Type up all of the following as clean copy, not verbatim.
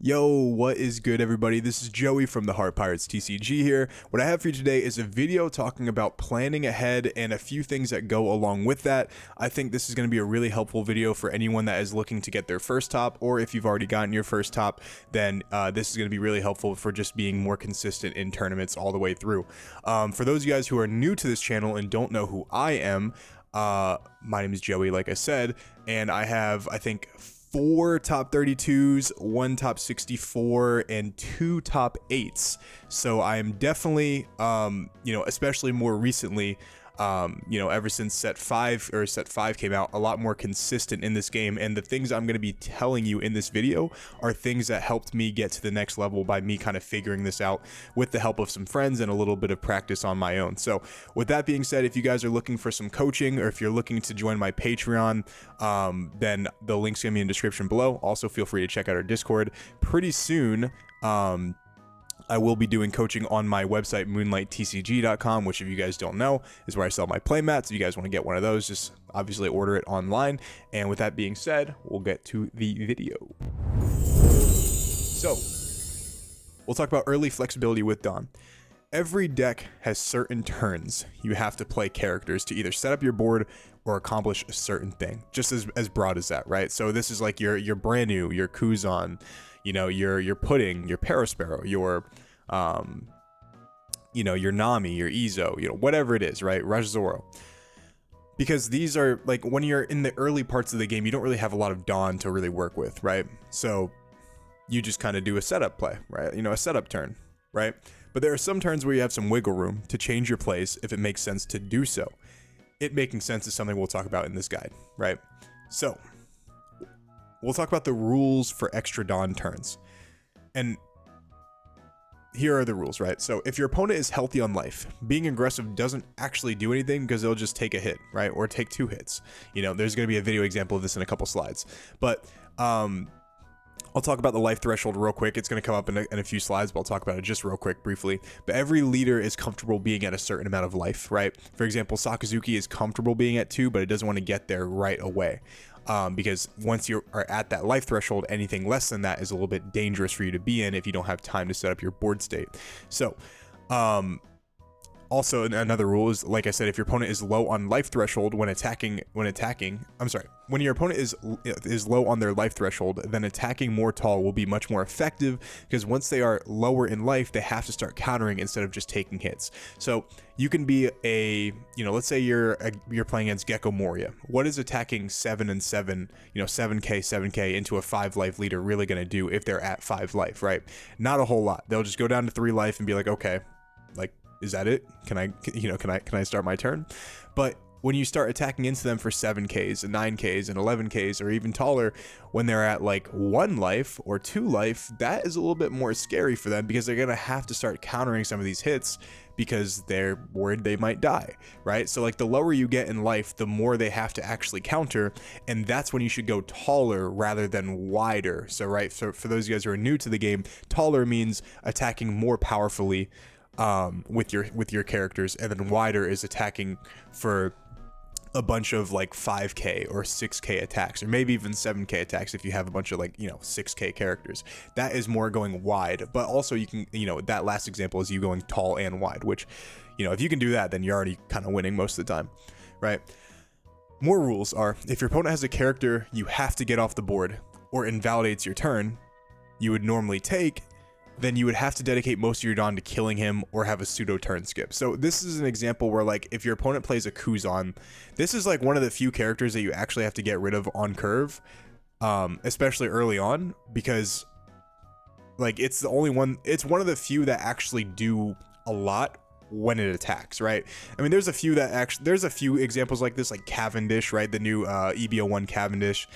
Yo, what is good, everybody? This is Joey from the Heart Pirates TCG here. What I have for you today is a video talking about planning ahead and a few things that go along with that. I think this is going to be a really helpful video for anyone that is looking to get their first top, or if you've already gotten your first top, then this is going to be really helpful for just being more consistent in tournaments all the way through. For those of you guys who are new to this channel and don't know who I am, my name is Joey, like I said, and I have, I think, 4 top 32s, 1 top 64, and 2 top 8s. So I am definitely, especially more recently, ever since set 5 came out, a lot more consistent in this game. And the things I'm going to be telling you in this video are things that helped me get to the next level by me kind of figuring this out with the help of some friends and a little bit of practice on my own. So with that being said, if you guys are looking for some coaching, or if you're looking to join my Patreon, then the link's going to be in the description below. Also, feel free to check out our Discord. Pretty soon, I will be doing coaching on my website, moonlighttcg.com, which, if you guys don't know, is where I sell my playmats. If you guys want to get one of those, just obviously order it online. And with that being said, we'll get to the video. So, we'll talk about early flexibility with Dawn. Every deck has certain turns you have to play characters to either set up your board or accomplish a certain thing, just as broad as that, right? So this is like your brand new, your Kuzan, your Pudding, your Parasparrow, your your Nami, your Izo, whatever it is, right? Rush Zoro. Because these are, like, when you're in the early parts of the game, you don't really have a lot of Dawn to really work with, right? So you just kind of do a setup play, right? A setup turn, right? But there are some turns where you have some wiggle room to change your plays if it makes sense to do so. It making sense is something we'll talk about in this guide, right? So we'll talk about the rules for extra Dawn turns. And here are the rules, right? So if your opponent is healthy on life, being aggressive doesn't actually do anything because they'll just take a hit, right? Or take 2 hits. There's going to be a video example of this in a couple slides. But I'll talk about the life threshold real quick. It's going to come up in a few slides, but I'll talk about it just real quick, briefly. But every leader is comfortable being at a certain amount of life, right? For example, Sakazuki is comfortable being at 2, but it doesn't want to get there right away. Because once you are at that life threshold, anything less than that is a little bit dangerous for you to be in if you don't have time to set up your board state. So, also, another rule is, like I said, if your opponent is low on life threshold when your opponent is low on their life threshold, then attacking more tall will be much more effective, because once they are lower in life, they have to start countering instead of just taking hits. So you can be let's say you're playing against Gecko Moria. What is attacking 7 and 7, 7k into a 5 life leader really going to do if they're at 5 life, right? Not a whole lot. They'll just go down to 3 life and be like, okay, like, is that it? Can I start my turn? But when you start attacking into them for 7Ks and 9Ks and 11Ks or even taller, when they're at like 1 life or 2 life, that is a little bit more scary for them, because they're going to have to start countering some of these hits because they're worried they might die, right? So like, the lower you get in life, the more they have to actually counter, and that's when you should go taller rather than wider. So right, so for those of you guys who are new to the game, taller means attacking more powerfully with your characters, and then wider is attacking for a bunch of like 5k or 6k attacks, or maybe even 7k attacks if you have a bunch of 6k characters. That is more going wide. But also you can, that last example is you going tall and wide, which, if you can do that, then you're already kind of winning most of the time, right? More rules are, if your opponent has a character you have to get off the board or invalidates your turn, you would normally take, then you would have to dedicate most of your Dawn to killing him or have a pseudo turn skip. So this is an example where, like, if your opponent plays a Kuzan, this is like one of the few characters that you actually have to get rid of on curve, especially early on, because like, it's one of the few that actually do a lot when it attacks, right? I mean, there's a few examples like this, like Cavendish, right? The new EBO1 Cavendish.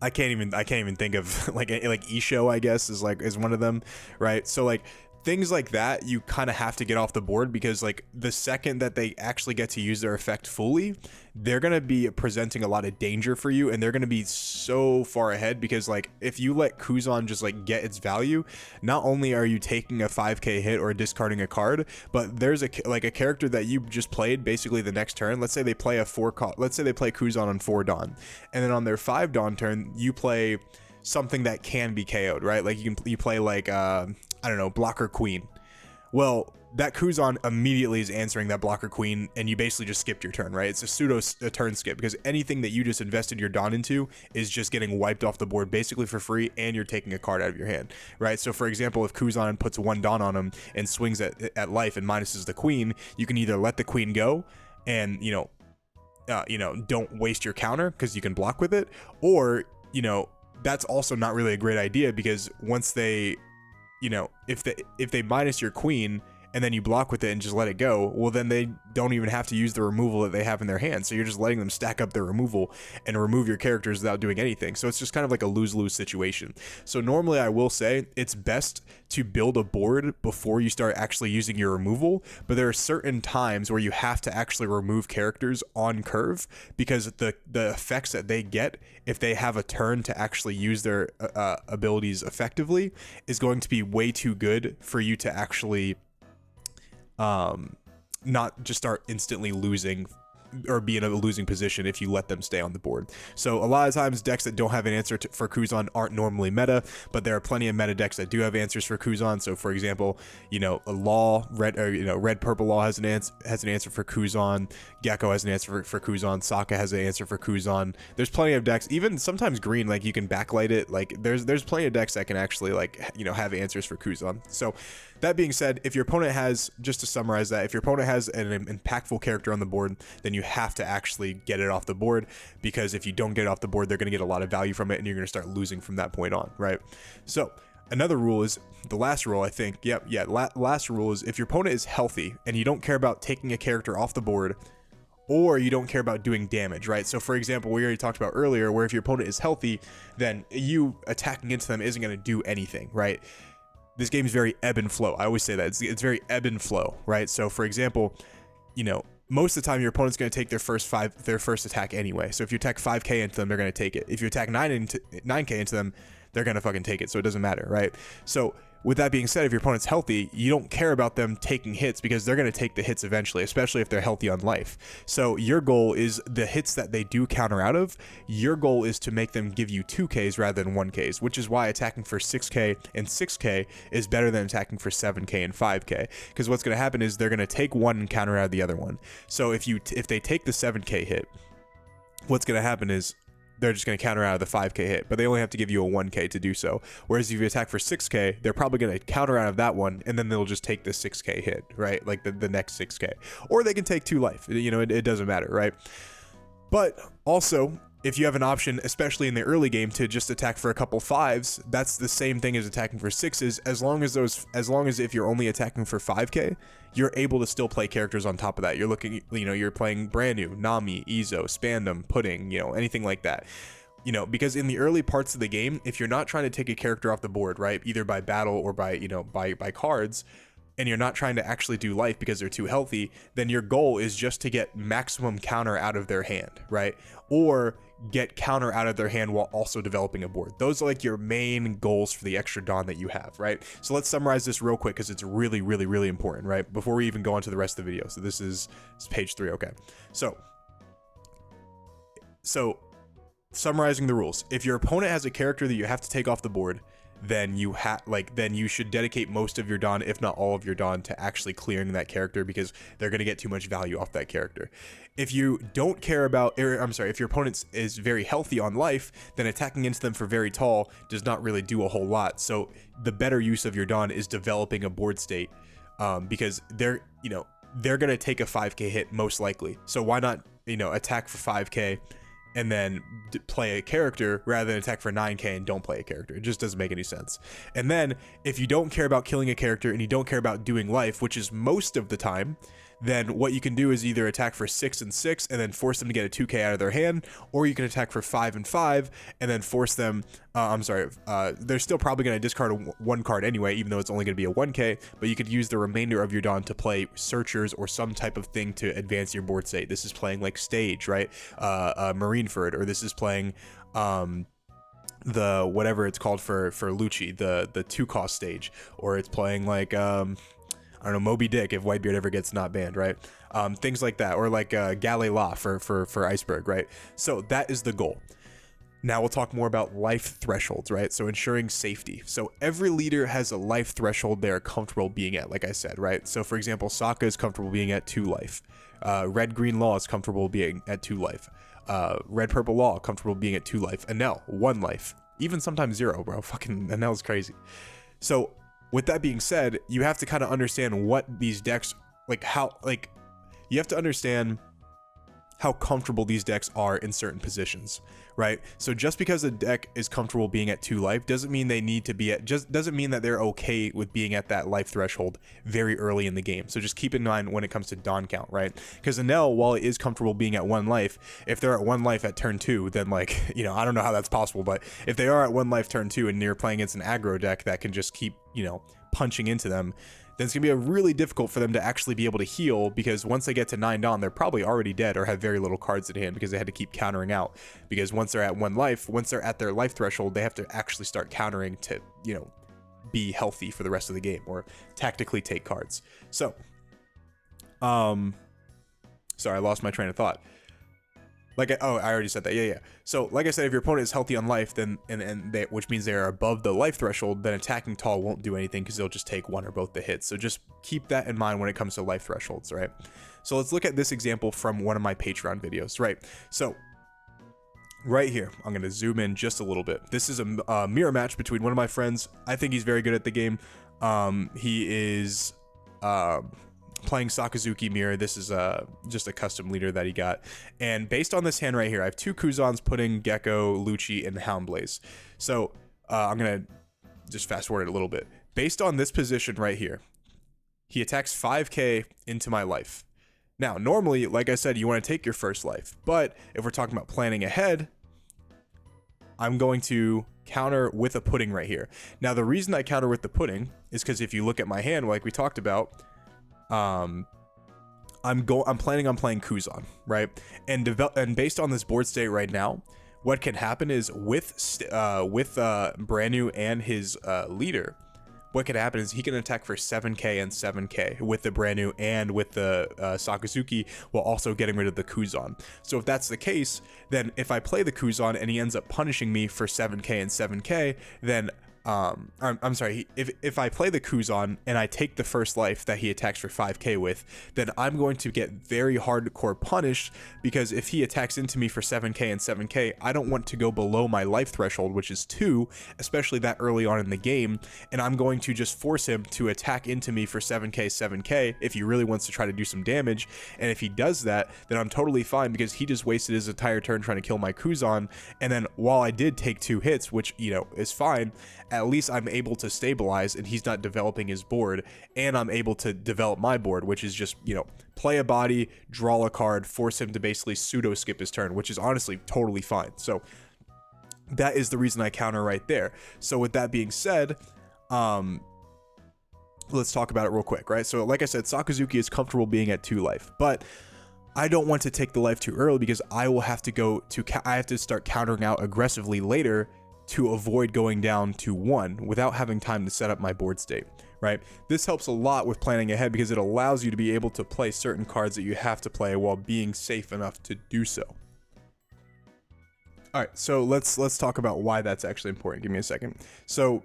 I can't even think of like Isho, I guess, is one of them, right? So like, things like that, you kind of have to get off the board, because like, the second that they actually get to use their effect fully, they're going to be presenting a lot of danger for you, and they're going to be so far ahead, because like, if you let Kuzan just like get its value, not only are you taking a 5k hit or discarding a card, but there's a character that you just played basically the next turn. Let's say they play let's say they play Kuzan on 4 Dawn, and then on their 5 Dawn turn you play something that can be KO'd, right? Like you play like I don't know, blocker queen. Well, that Kuzan immediately is answering that blocker queen, and you basically just skipped your turn, right? It's a turn skip, because anything that you just invested your Dawn into is just getting wiped off the board basically for free, and you're taking a card out of your hand, right? So for example, if Kuzan puts 1 Dawn on him and swings at life and minuses the queen, you can either let the queen go and, don't waste your counter because you can block with it, or, that's also not really a great idea, because once they, if they minus your queen and then you block with it and just let it go, well, then they don't even have to use the removal that they have in their hand. So you're just letting them stack up their removal and remove your characters without doing anything. So it's just kind of like a lose-lose situation. So normally I will say it's best to build a board before you start actually using your removal, but there are certain times where you have to actually remove characters on curve, because the effects that they get if they have a turn to actually use their abilities effectively is going to be way too good for you to actually not just start instantly losing or be in a losing position if you let them stay on the board. So a lot of times decks that don't have an answer for Kuzan aren't normally meta, but there are plenty of meta decks that do have answers for Kuzan. So for example, a Law, red purple Law has an answer for Kuzan. Gecko has an answer for Kuzan. Sokka has an answer for Kuzan. There's plenty of decks, even sometimes green, like you can backlight it. Like there's plenty of decks that can actually have answers for Kuzan. So that being said, if your opponent has, just to summarize that, if your opponent has an impactful character on the board, then you have to actually get it off the board, because if you don't get it off the board, they're going to get a lot of value from it, and you're going to start losing from that point on, right? So another rule is, the last rule, I think, last rule is, if your opponent is healthy and you don't care about taking a character off the board, or you don't care about doing damage, right? So for example, we already talked about earlier, where if your opponent is healthy, then you attacking into them isn't going to do anything, right? This game is very ebb and flow. I always say that it's very ebb and flow, right? So for example, most of the time your opponent's going to take their first attack anyway. So if you attack 5k into them, they're going to take it. If you attack 9k into them, they're going to fucking take it. So it doesn't matter, right? So with that being said, if your opponent's healthy, you don't care about them taking hits, because they're going to take the hits eventually, especially if they're healthy on life. So your goal is the hits that they do counter out of, your goal is to make them give you 2Ks rather than 1Ks, which is why attacking for 6K and 6K is better than attacking for 7K and 5K, because what's going to happen is they're going to take one and counter out of the other one. So if they take the 7K hit, what's going to happen is they're just going to counter out of the 5k hit, but they only have to give you a 1k to do so. Whereas if you attack for 6k, they're probably going to counter out of that one, and then they'll just take the 6k hit, right? Like the next 6k. Or they can take 2 life. It doesn't matter, right? But also, if you have an option, especially in the early game, to just attack for a couple 5s, that's the same thing as attacking for 6s, as long as if you're only attacking for 5k, you're able to still play characters on top of that. You're playing brand new, Nami, Izo, Spandam, Pudding, anything like that. Because in the early parts of the game, if you're not trying to take a character off the board, right, either by battle or by cards, and you're not trying to actually do life because they're too healthy, then your goal is just to get maximum counter out of their hand, right? Or get counter out of their hand while also developing a board. Those are like your main goals for the extra Dawn that you have, right? So let's summarize this real quick, because it's really, really, really important, right? Before we even go on to the rest of the video. So this is page 3, okay? So summarizing the rules. If your opponent has a character that you have to take off the board, then you should dedicate most of your Dawn, if not all of your Dawn, to actually clearing that character, because they're going to get too much value off that character. If you don't care about, if your opponent is very healthy on life, then attacking into them for very tall does not really do a whole lot. So the better use of your Dawn is developing a board state, because they're going to take a 5k hit most likely. So why not, attack for 5k and then play a character rather than attack for 9k and don't play a character. It just doesn't make any sense. And then if you don't care about killing a character and you don't care about doing life, which is most of the time, then what you can do is either attack for 6 and 6 and then force them to get a 2k out of their hand, or you can attack for 5 and 5 and then force them, they're still probably going to discard one card anyway, even though it's only going to be a 1k, but you could use the remainder of your Dawn to play Searchers or some type of thing to advance your board state. This is playing like Stage, right? Marineford, or this is playing the whatever it's called for Lucci, the 2-cost stage, or it's playing like I don't know, Moby Dick if Whitebeard ever gets not banned, right? Things like that, or like Galley La for Iceberg, right? So that is the goal. Now we'll talk more about life thresholds, right? So ensuring safety. So every leader has a life threshold they are comfortable being at, like I said, right? So for example, Sokka is comfortable being at 2 life. Red Green Law is comfortable being at 2 life. Red Purple Law comfortable being at 2 life. Enel 1 life. Even sometimes 0, bro. Fucking Enel's crazy. So with that being said, you have to kind of understand what these decks, you have to understand how comfortable these decks are in certain positions, right? So just because a deck is comfortable being at 2 life doesn't mean they need to be at, just doesn't mean that they're okay with being at that life threshold very early in the game. So just keep in mind when it comes to Dawn count, right? Because Enel, while it is comfortable being at 1 life, if they're at 1 life at turn 2, then I don't know how that's possible, but if they are at 1 life turn 2 and you're playing against an aggro deck that can just keep, punching into them, then it's going to be really difficult for them to actually be able to heal, because once they get to 9 Dawn, they're probably already dead or have very little cards at hand because they had to keep countering out. Because once they're at 1 life, once they're at their life threshold, they have to actually start countering to, be healthy for the rest of the game or tactically take cards. So, sorry, I lost my train of thought. I already said that. Yeah. So, like I said, if your opponent is healthy on life, then which means they are above the life threshold, then attacking tall won't do anything because they'll just take 1 or both the hits. So just keep that in mind when it comes to life thresholds, right? So let's look at this example from one of my Patreon videos, right? So right here, I'm going to zoom in just a little bit. This is a mirror match between one of my friends. I think he's very good at the game. He is playing Sakazuki mirror. This is just a custom leader that he got, and based on this hand right here, I have 2 Kuzans, Pudding, Gecko, Lucci, and Houndblaze. So I'm gonna just fast forward it a little bit. Based on this position right here, he attacks 5k into my life. Now normally, like I said, you want to take your first life, but if we're talking about planning ahead, I'm going to counter with a Pudding right here. Now the reason I counter with the Pudding is because if you look at my hand, like we talked about, I'm planning on playing Kuzan, right? And based on this board state right now, what can happen is with Brand-New and his leader, what could happen is he can attack for 7k and 7k with the Brand-New and with the Sakazuki, while also getting rid of the Kuzan. So if that's the case, then if I play the Kuzan and he ends up punishing me for 7k and 7k, then I'm sorry, if I play the Kuzan and I take the first life that he attacks for 5k with, then I'm going to get very hardcore punished, because if he attacks into me for 7k and 7k, I don't want to go below my life threshold, which is 2, especially that early on in the game, and I'm going to just force him to attack into me for 7k if he really wants to try to do some damage. And if he does that, then I'm totally fine, because he just wasted his entire turn trying to kill my Kuzan, and then while I did take 2 hits, which is fine, at least I'm able to stabilize and he's not developing his board, and I'm able to develop my board, which is just, play a body, draw a card, force him to basically pseudo skip his turn, which is honestly totally fine. So that is the reason I counter right there. So with that being said, let's talk about it real quick, right? So like I said, Sakazuki is comfortable being at 2 life, but I don't want to take the life too early, because I will have to I have to start countering out aggressively later to avoid going down to 1 without having time to set up my board state, right? This helps a lot with planning ahead, because it allows you to be able to play certain cards that you have to play while being safe enough to do so. All right, so let's talk about why that's actually important. Give me a second. So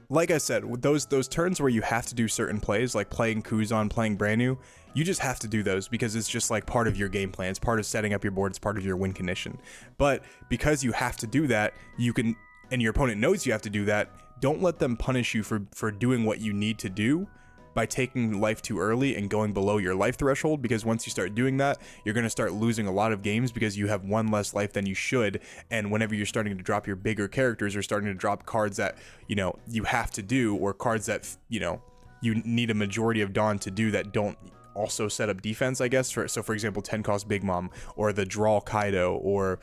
like I said, with those turns where you have to do certain plays, like playing Kuzan, playing Brand-New, you just have to do those, because it's just like part of your game plan. It's part of setting up your board. It's part of your win condition. But because you have to do that, you can, and your opponent knows you have to do that, don't let them punish you for doing what you need to do by taking life too early and going below your life threshold, because once you start doing that, you're going to start losing a lot of games because you have 1 less life than you should. And whenever you're starting to drop your bigger characters, or starting to drop cards that, you have to do, or cards that, you need a majority of Dawn to do that don't also set up defense, I guess. So for example, 10 cost Big Mom, or the draw Kaido, or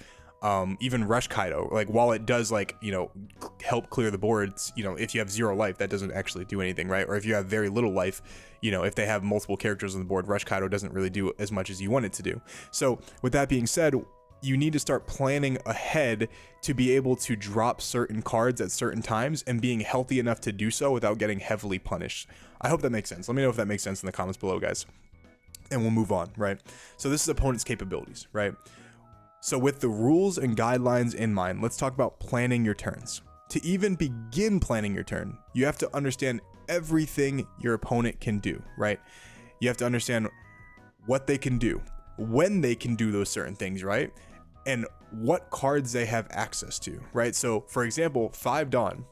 even Rush Kaido. Like, while it does, help clear the boards, if you have 0 life, that doesn't actually do anything, right? Or if you have very little life, if they have multiple characters on the board, Rush Kaido doesn't really do as much as you want it to do. So with that being said, you need to start planning ahead to be able to drop certain cards at certain times, and being healthy enough to do so without getting heavily punished. I hope that makes sense. Let me know if that makes sense in the comments below, guys. And we'll move on, right? So this is opponent's capabilities, right? So with the rules and guidelines in mind, let's talk about planning your turns. To even begin planning your turn, you have to understand everything your opponent can do, right? You have to understand what they can do, when they can do those certain things, right? And what cards they have access to, right? So for example, 5 Dawn,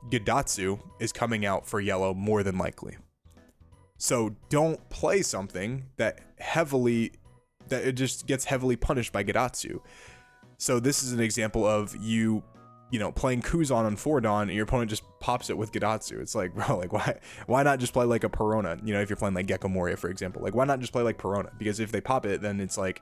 Gadatsu is coming out for yellow more than likely. So don't play something that it just gets heavily punished by Gadatsu. So this is an example of you playing Kuzan on 4 Dawn and your opponent just pops it with Gadatsu. It's like, bro, like why not just play like a Perona? If you're playing like Gecko Moria, for example, like why not just play like Perona? Because if they pop it, then it's like,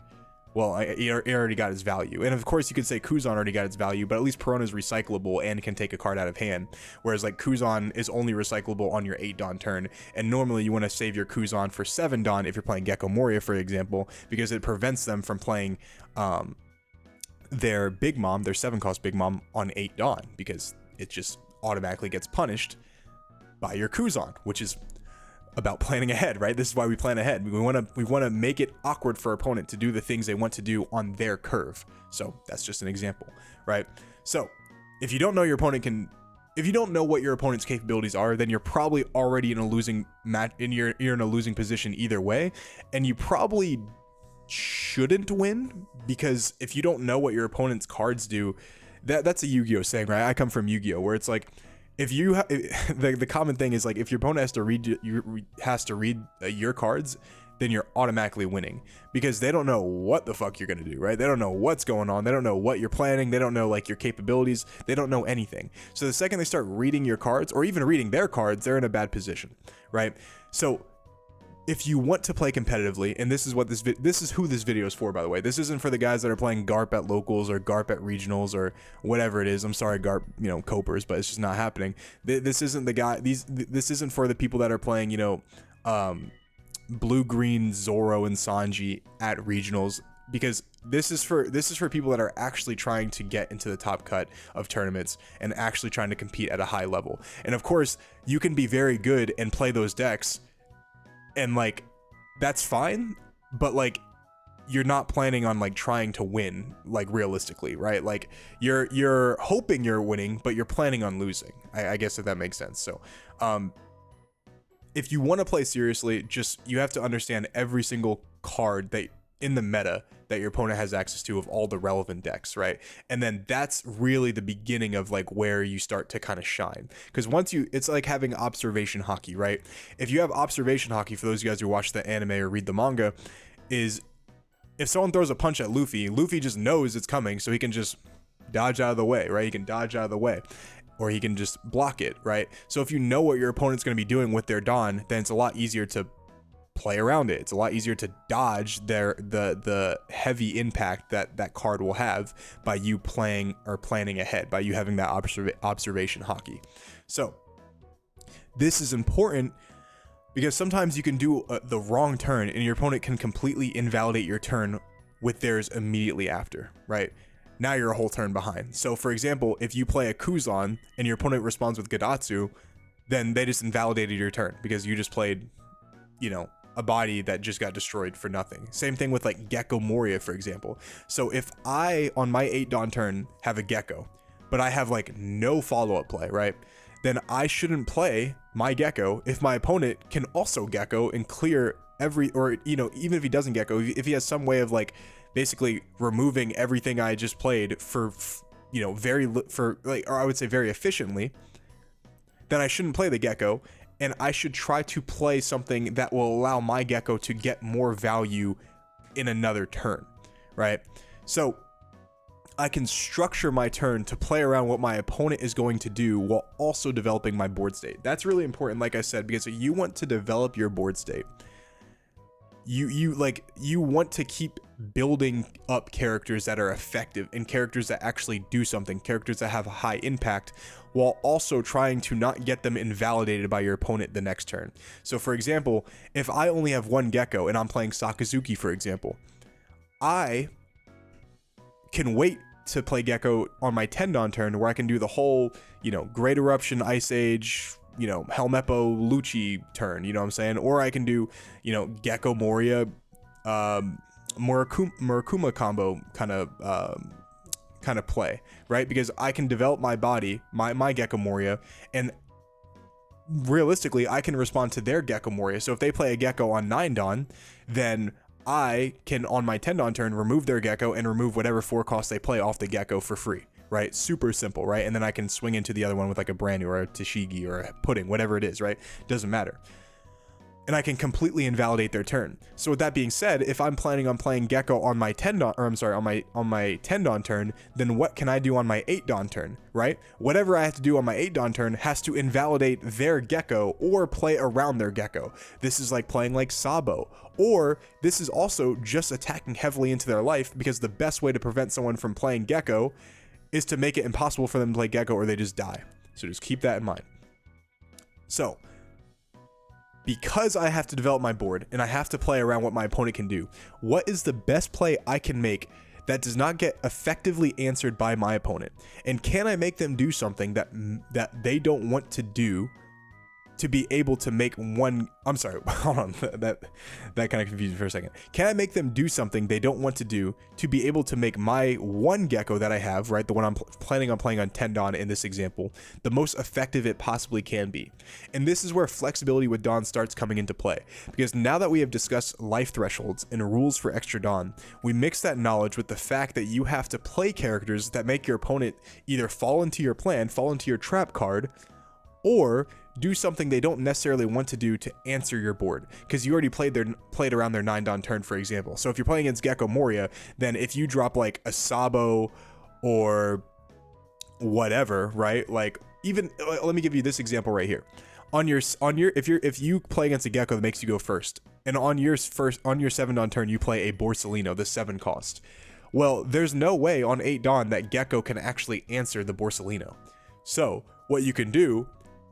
well, it already got its value. And of course you could say Kuzan already got its value, but at least Perona is recyclable and can take a card out of hand. Whereas like Kuzan is only recyclable on your 8 Dawn turn. And normally you want to save your Kuzan for 7 Dawn if you're playing Gecko Moria, for example, because it prevents them from playing their Big Mom, their 7-cost Big Mom on 8 Dawn, because it just automatically gets punished by your Kuzan, which is about planning ahead, right? This is why we plan ahead. We want to make it awkward for our opponent to do the things they want to do on their curve. So that's just an example, right? So if you don't know if you don't know what your opponent's capabilities are, then you're probably already in a losing match, you're in a losing position either way, and you probably shouldn't win, because if you don't know what your opponent's cards do, that's a Yu-Gi-Oh saying, right? I come from Yu-Gi-Oh, where it's like, if you the common thing is like, if your opponent has to read your cards, then you're automatically winning, because they don't know what the fuck you're gonna do, right? They don't know what's going on. They don't know what you're planning. They don't know like your capabilities. They don't know anything. So the second they start reading your cards, or even reading their cards, they're in a bad position, right? So if you want to play competitively, and this is what this is who this video is for, by the way. This isn't for the guys that are playing GARP at locals or GARP at regionals or whatever it is. I'm sorry, GARP, Copers, but it's just not happening. This isn't the guy. This isn't for the people that are playing, blue, green, Zoro, and Sanji at regionals, because this is for people that are actually trying to get into the top cut of tournaments and actually trying to compete at a high level. And of course, you can be very good and play those decks, and like that's fine, but like you're not planning on like trying to win, like realistically, right? Like you're hoping you're winning, but you're planning on losing. I guess if that makes sense. So if you want to play seriously, you have to understand every single card that in the meta that your opponent has access to of all the relevant decks, right? And then that's really the beginning of like where you start to kind of shine. Because it's like having observation hockey, right? If you have observation hockey, for those of you guys who watch the anime or read the manga, is if someone throws a punch at Luffy just knows it's coming, so he can just dodge out of the way, right? He can dodge out of the way, or he can just block it, right? So if you know what your opponent's going to be doing with their Dawn, then it's a lot easier to play around it. It's a lot easier to dodge the heavy impact that card will have by you playing or planning ahead, by you having that observation hockey. So this is important because sometimes you can do the wrong turn and your opponent can completely invalidate your turn with theirs immediately after, right? Now you're a whole turn behind. So for example, if you play a Kuzan and your opponent responds with Gadatsu, then they just invalidated your turn because you just played, a body that just got destroyed for nothing. Same thing with like Gecko Moria, for example. So if I, on my 8 Dawn turn, have a Gecko, but I have like no follow-up play, right? Then I shouldn't play my Gecko if my opponent can also Gecko and clear even if he doesn't Gecko, if he has some way of like basically removing everything I just played for I would say very efficiently, then I shouldn't play the Gecko. And I should try to play something that will allow my Gecko to get more value in another turn, right? So I can structure my turn to play around what my opponent is going to do while also developing my board state. That's really important, like I said, because you want to develop your board state. You want to keep building up characters that are effective and characters that actually do something, characters that have a high impact, while also trying to not get them invalidated by your opponent the next turn. So for example, if I only have one Gecko and I'm playing Sakazuki, for example, I can wait to play Gecko on my 10 Dawn turn where I can do the whole, Great Eruption, Ice Age, Helmeppo, Lucci turn, you know what I'm saying? Or I can do, Gecko Moria, Murakuma combo kind of play, right? Because I can develop my body, my Gecko Moria, and realistically I can respond to their Gecko Moria. So if they play a Gecko on 9 Dawn, then I can on my 10 Dawn turn remove their Gecko and remove whatever 4 cost they play off the Gecko for free, right? Super simple, right? And then I can swing into the other one with like a brand new or a Tashigi or a Pudding, whatever it is, right? Doesn't matter. And I can completely invalidate their turn. So with that being said, if I'm planning on playing Gecko on my 10 Dawn, or I'm sorry, on my 10 Dawn turn, then what can I do on my 8 Dawn turn, right? Whatever I have to do on my 8 Dawn turn has to invalidate their Gecko or play around their Gecko. This is like playing like Sabo, or this is also just attacking heavily into their life, because the best way to prevent someone from playing Gecko is to make it impossible for them to play Gecko or they just die. So just keep that in mind. So because I have to develop my board and I have to play around what my opponent can do, what is the best play I can make that does not get effectively answered by my opponent? And can I make them do something that they don't want to do to be able to make one? I'm sorry, hold on, that kind of confused me for a second. Can I make them do something they don't want to do to be able to make my one Gecko that I have, right, the one I'm planning on playing on 10 Dawn in this example, the most effective it possibly can be? And this is where flexibility with Dawn starts coming into play, because now that we have discussed life thresholds and rules for extra Dawn, we mix that knowledge with the fact that you have to play characters that make your opponent either fall into your plan, fall into your trap card, or do something they don't necessarily want to do to answer your board, because you already played around their 9 Dawn turn, for example. So if you're playing against Gecko Moria, then if you drop like a Sabo or whatever, right? Like, even let me give you this example right here. If you play against a Gecko that makes you go first, and on your 7 Dawn turn you play a Borsalino, the 7 cost. Well, there's no way on 8 Dawn that Gecko can actually answer the Borsalino. So what you can do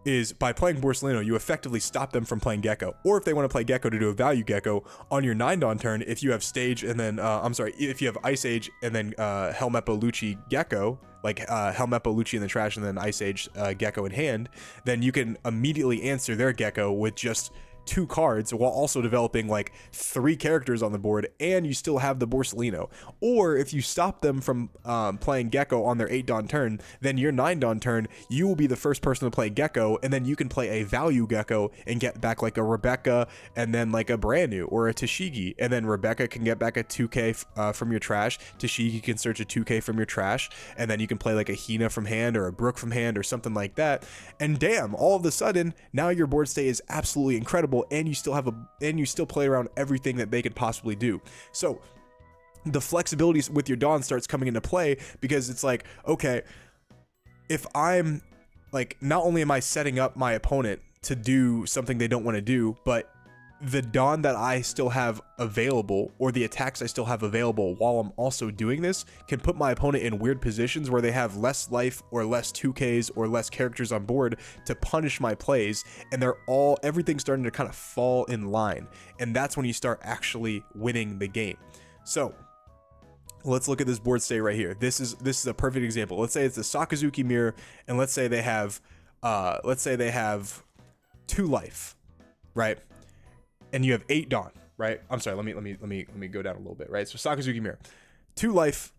is, by playing Borsalino, you effectively stop them from playing Gecko. Or if they want to play Gecko to do a value Gecko, on your 9 Dawn turn, if you have Stage and then, if you have Ice Age and then Helmeppo Lucci Gecko, like Helmeppo Lucci in the trash and then Ice Age Gecko in hand, then you can immediately answer their Gecko with just 2 cards while also developing like 3 characters on the board, and you still have the Borsalino. Or if you stop them from playing Gecko on their 8 Dawn turn, then your 9 Dawn turn, you will be the first person to play Gecko, and then you can play a value Gecko and get back like a Rebecca and then like a brand new or a Tashigi, and then Rebecca can get back a 2k from your trash, Tashigi can search a 2k from your trash, and then you can play like a Hina from hand or a Brook from hand or something like that, and damn, all of a sudden now your board state is absolutely incredible, and you still play around everything that they could possibly do. So the flexibility with your Dawn starts coming into play, because it's like, okay, if I'm like, not only am I setting up my opponent to do something they don't want to do, but the Dawn that I still have available, or the attacks I still have available while I'm also doing this, can put my opponent in weird positions where they have less life or less 2Ks or less characters on board to punish my plays, and everything's starting to kind of fall in line, and that's when you start actually winning the game. So let's look at this board state right here. This is a perfect example. Let's say it's the Sakazuki mirror, and let's say they have 2 life, right? And you have 8 Dawn, right? I'm sorry, let me go down a little bit, right? So Sakazuki mirror, 2 life.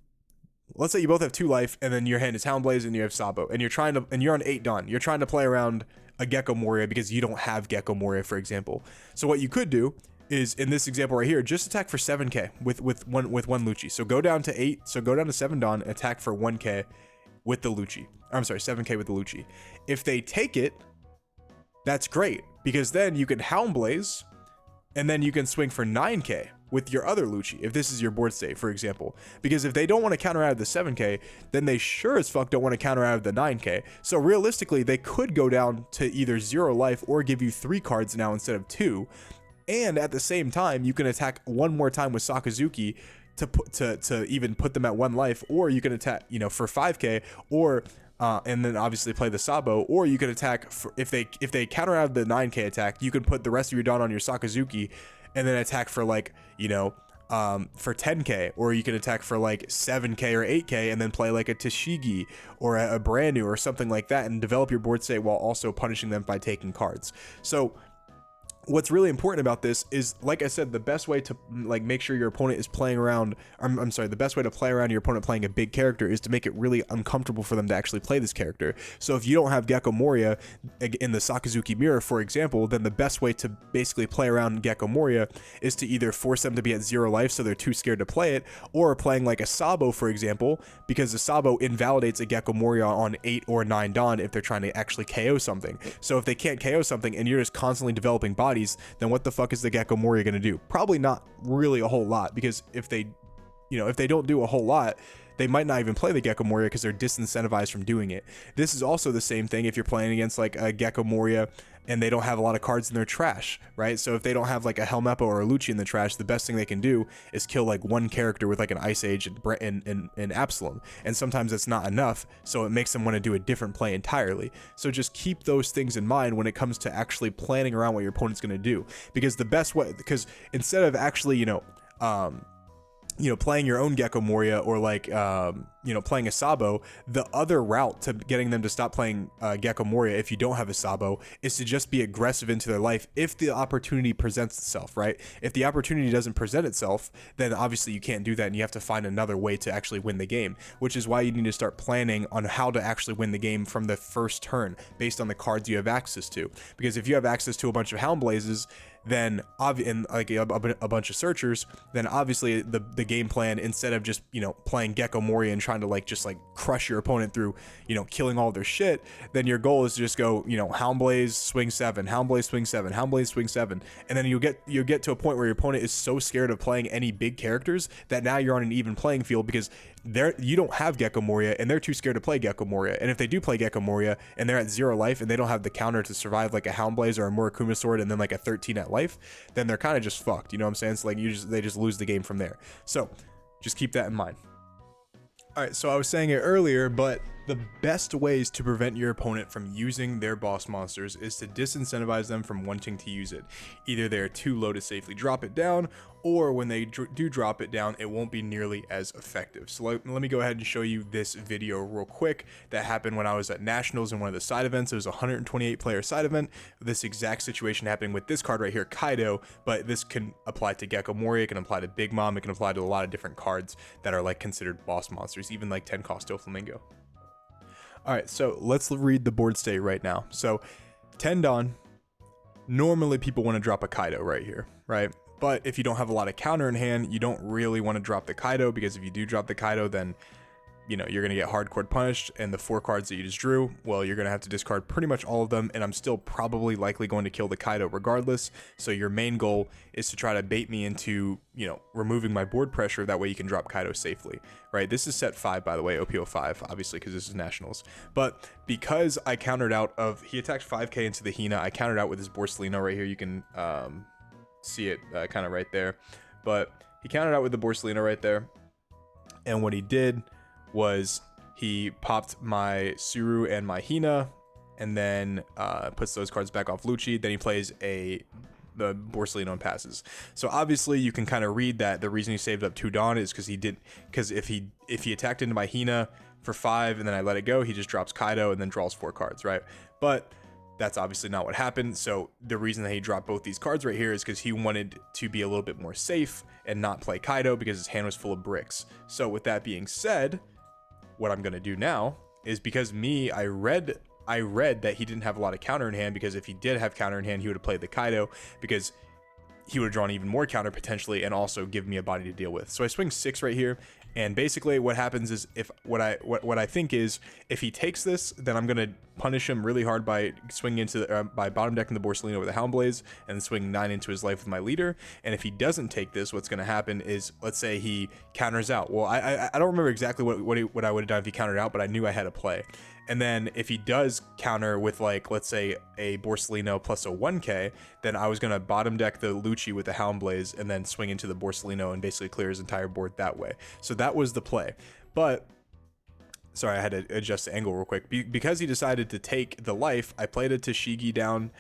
Let's say you both have 2 life, and then your hand is Houndblaze and you have Sabo, and you're on 8 Dawn. You're trying to play around a Gecko Moria because you don't have Gecko Moria, for example. So what you could do is, in this example right here, just attack for 7k with one Lucci. So go down to 8, so go down to 7 Dawn, attack for 1k with the Lucci. I'm sorry, 7k with the Lucci. If they take it, that's great, because then you can Houndblaze, and then you can swing for 9k with your other Lucci, if this is your board state, for example. Because if they don't want to counter out of the 7k, then they sure as fuck don't want to counter out of the 9k. So realistically, they could go down to either 0 life or give you 3 cards now instead of 2. And at the same time, you can attack one more time with Sakazuki to even put them at 1 life, or you can attack, for 5k, or and then obviously play the Sabo, or you can attack for, if they counter out of the 9k attack, you can put the rest of your Dawn on your Sakazuki and then attack for like, for 10k, or you can attack for like 7k or 8k and then play like a Tashigi or a brand new or something like that, and develop your board state while also punishing them by taking cards. So what's really important about this is, like I said, the best way to like make sure your opponent is playing around, I'm sorry, the best way to play around your opponent playing a big character is to make it really uncomfortable for them to actually play this character. So if you don't have Gecko Moria in the Sakazuki mirror, for example, then the best way to basically play around Gecko Moria is to either force them to be at 0 life so they're too scared to play it, or playing like a Sabo, for example, because the Sabo invalidates a Gecko Moria on 8 or 9 Dawn if they're trying to actually KO something. So if they can't KO something and you're just constantly developing bodies, then what the fuck is the Gecko Moria going to do? Probably not really a whole lot, because if they don't do a whole lot, they might not even play the Gecko Moria because they're disincentivized from doing it. This is also the same thing if you're playing against like a Gecko Moria and they don't have a lot of cards in their trash, right? So if they don't have like a Helmeppo or a Lucci in the trash, the best thing they can do is kill like one character with like an Ice Age and Absalom. And sometimes that's not enough, so it makes them want to do a different play entirely. So just keep those things in mind when it comes to actually planning around what your opponent's going to do. Because the best way, because instead of actually, playing your own Gecko Moria or like, playing a Sabo, the other route to getting them to stop playing Gecko Moria if you don't have a Sabo is to just be aggressive into their life if the opportunity presents itself, right? If the opportunity doesn't present itself, then obviously you can't do that and you have to find another way to actually win the game, which is why you need to start planning on how to actually win the game from the first turn based on the cards you have access to. Because if you have access to a bunch of Hound Blazes, then and like a bunch of searchers, then obviously the game plan, instead of just playing Gecko Moria and trying to like just like crush your opponent through killing all their shit, then your goal is to just go Hound Blaze swing 7, Hound Blaze swing 7, Hound Blaze swing 7, and then you'll get to a point where your opponent is so scared of playing any big characters that now you're on an even playing field, because you don't have Gecko Moria and they're too scared to play Gecko Moria. And if they do play Gecko Moria and they're at 0 life and they don't have the counter to survive like a Hound Blaze or a Murakuma Sword and then like a 13 at life, then they're kind of just fucked, you know what I'm saying? So like they just lose the game from there. So just keep that in mind. All right, so I was saying it earlier, but the best ways to prevent your opponent from using their boss monsters is to disincentivize them from wanting to use it. Either they're too low to safely drop it down, or when they do drop it down, it won't be nearly as effective. So let me go ahead and show you this video real quick that happened when I was at Nationals in one of the side events. It was a 128 player side event. This exact situation happening with this card right here, Kaido, but this can apply to Gecko Moria, it can apply to Big Mom, it can apply to a lot of different cards that are like considered boss monsters, even like 10 cost Doflamingo. All right, so let's read the board state right now. So 10 Dawn, normally people want to drop a Kaido right here, right? But if you don't have a lot of counter in hand, you don't really want to drop the Kaido, because if you do drop the Kaido, then you're going to get hardcore punished, and the 4 cards that you just drew, well, you're going to have to discard pretty much all of them, and I'm still probably likely going to kill the Kaido regardless. So your main goal is to try to bait me into, removing my board pressure. That way you can drop Kaido safely, right? This is set 5, by the way, OPO 5, obviously, because this is Nationals. But because I countered out of, he attacked 5k into the Hina, I countered out with his Borsalino right here. You can see it kind of right there. But he countered out with the Borsalino right there. And what he did was he popped my Suru and my Hina, and then puts those cards back off Lucci. Then he plays the Borsalino and passes. So obviously you can kind of read that the reason he saved up 2 Dawn is because if he attacked into my Hina for 5 and then I let it go, he just drops Kaido and then draws 4 cards, right? But that's obviously not what happened. So the reason that he dropped both these cards right here is because he wanted to be a little bit more safe and not play Kaido because his hand was full of bricks. So with that being said, what I'm going to do now is, because I read that he didn't have a lot of counter in hand, because if he did have counter in hand, he would have played the Kaido, because he would have drawn even more counter potentially and also give me a body to deal with. So I swing 6 right here, and basically what happens is, what I think is, if he takes this, then I'm gonna punish him really hard by swinging into by bottom decking the Borsalino with a Hound Blaze and swing 9 into his life with my leader. And if he doesn't take this, what's gonna happen is, let's say he counters out. Well, I don't remember exactly what I would have done if he countered out, but I knew I had a play. And then if he does counter with, like, let's say a Borsalino plus a 1k, then I was going to bottom deck the Lucci with the Hound Blaze and then swing into the Borsalino and basically clear his entire board that way. So that was the play. But sorry, I had to adjust the angle real quick. Because he decided to take the life, I played a Tashigi down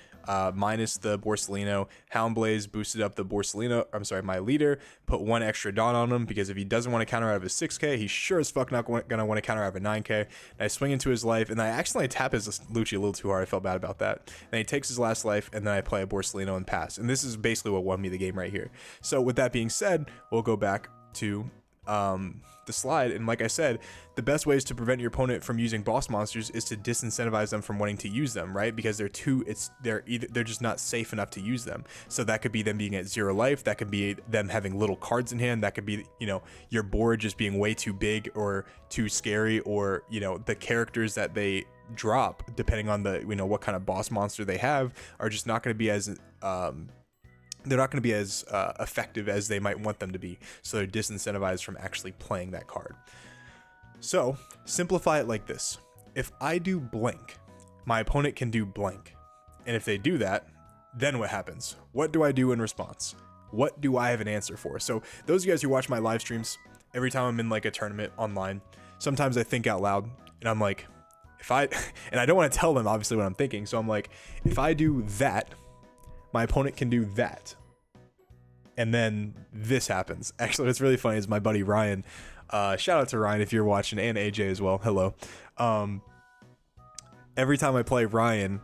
minus the Borsellino. Houndblaze boosted up the Borsellino, my leader, put 1 extra Dawn on him, because if he doesn't want to counter out of his 6k, he's sure as fuck not going to want to counter out of a 9k. And I swing into his life, and I accidentally tap his Lucci a little too hard. I felt bad about that. Then he takes his last life, and then I play a Borsellino and pass. And this is basically what won me the game right here. So with that being said, we'll go back to the slide, and like I said, the best ways to prevent your opponent from using boss monsters is to disincentivize them from wanting to use them, right? Because they're just not safe enough to use them. So that could be them being at 0 life, that could be them having little cards in hand, that could be, you know, your board just being way too big or too scary, or, you know, the characters that they drop, depending on the, you know, what kind of boss monster they have, are just not going to be as they're not going to be as effective as they might want them to be. So they're disincentivized from actually playing that card. So simplify it like this. If I do blank, my opponent can do blank. And if they do that, then what happens? What do I do in response? What do I have an answer for? So those of you guys who watch my live streams, every time I'm in like a tournament online, sometimes I think out loud, and I'm like, and I don't want to tell them obviously what I'm thinking. So I'm like, if I do that, my opponent can do that. And then this happens. Actually, what's really funny is my buddy Ryan, shout out to Ryan if you're watching, and AJ as well, hello. Every time I play Ryan,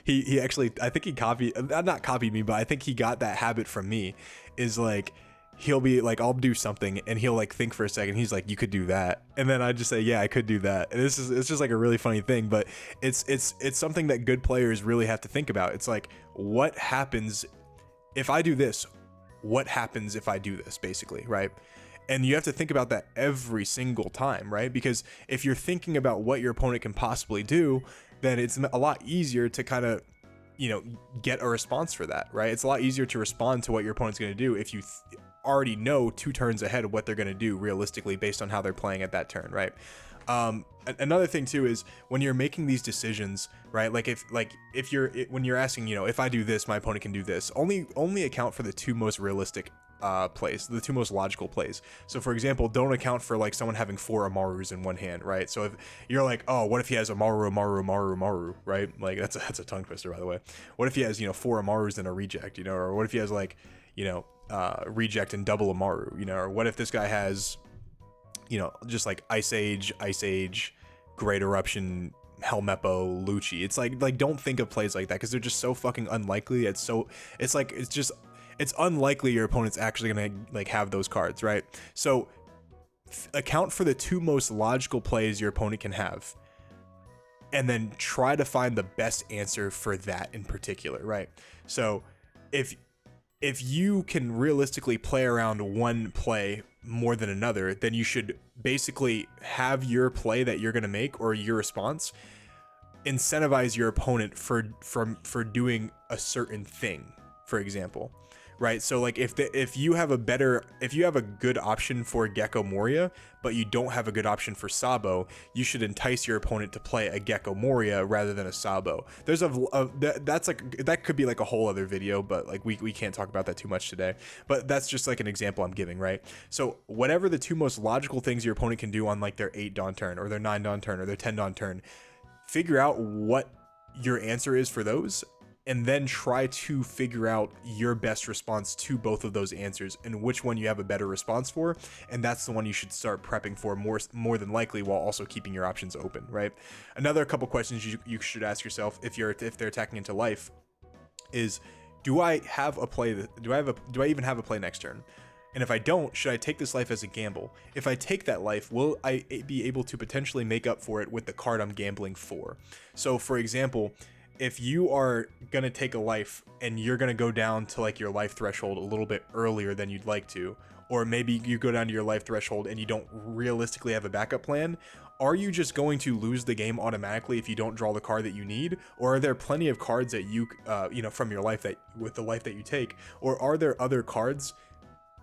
he actually, I think he not copied me, but I think he got that habit from me, is like, he'll be like, I'll do something, and he'll like think for a second, he's like, you could do that, and then I just say, yeah, I could do that. And it's just like a really funny thing, but it's something that good players really have to think about. It's like, what happens if I do this? What happens if I do this, basically, right? And you have to think about that every single time, right? Because if you're thinking about what your opponent can possibly do, then it's a lot easier to kind of, you know, get a response for that, right? It's a lot easier to respond to what your opponent's going to do if you already know 2 turns ahead of what they're going to do realistically based on how they're playing at that turn, right? Another thing too is when you're making these decisions, right? Like when you're asking, you know, if I do this, my opponent can do this, only account for the 2 most realistic plays, the 2 most logical plays. So for example, don't account for like someone having 4 Amarus in one hand, right? So if you're like, oh, what if he has Amaru, right? Like that's a tongue twister, by the way. What if he has, you know, 4 Amarus and a reject, you know, or what if he has like, you know, reject and double Amaru, you know, or what if this guy has, you know, just like Ice Age, Great Eruption, Helmeppo, Lucci. It's like don't think of plays like that, because they're just so fucking unlikely. It's unlikely your opponent's actually gonna like have those cards, right? So account for the 2 most logical plays your opponent can have, and then try to find the best answer for that in particular, right? So if you can realistically play around one play more than another, then you should basically have your play that you're going to make, or your response, incentivize your opponent for doing a certain thing, for example, right? So like if you have a good option for Gecko Moria, but you don't have a good option for Sabo, you should entice your opponent to play a Gecko Moria rather than a Sabo. There's that could be like a whole other video, but like we can't talk about that too much today. But that's just like an example I'm giving, right? So whatever the 2 most logical things your opponent can do on like their 8 Dawn turn, or their 9 Dawn turn, or their 10 Dawn turn, figure out what your answer is for those, and then try to figure out your best response to both of those answers and which one you have a better response for. And that's the one you should start prepping for more than likely, while also keeping your options open, right? Another couple questions you should ask yourself if they're attacking into life is, do I even have a play next turn? And if I don't, should I take this life as a gamble? If I take that life, will I be able to potentially make up for it with the card I'm gambling for? So for example, if you are going to take a life and you're going to go down to like your life threshold a little bit earlier than you'd like to, or maybe you go down to your life threshold and you don't realistically have a backup plan, are you just going to lose the game automatically if you don't draw the card that you need? Or are there plenty of cards that you know, from your life, that with the life that you take, or are there other cards